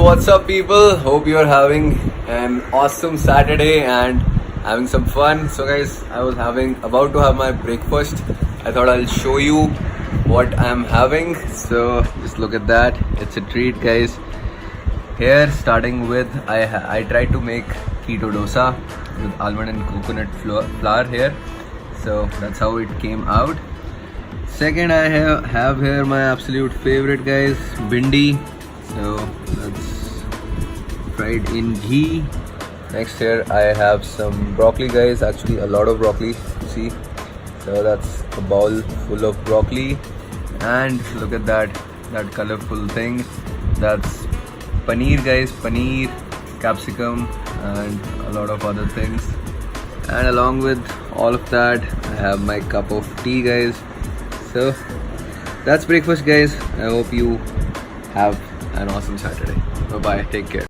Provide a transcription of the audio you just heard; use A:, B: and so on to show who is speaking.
A: What's up, people? Hope you're having an awesome Saturday and having some fun. So, guys, I was about to have my breakfast. I thought I'll show you what I'm having. So, just look at that. It's a treat, guys. Here, starting with, I tried to make Keto Dosa with almond and coconut flour here. So, that's how it came out. Second, I have here my absolute favorite, guys, Bhindi. So that's fried in ghee. Next, here I have some broccoli, guys. Actually, a lot of broccoli. See, so that's a bowl full of broccoli. And look at that colorful thing. That's paneer, guys. Paneer, capsicum, and a lot of other things. And along with all of that, I have my cup of tea, guys. So that's breakfast, guys. I hope you have an awesome Saturday. Bye bye. Take care.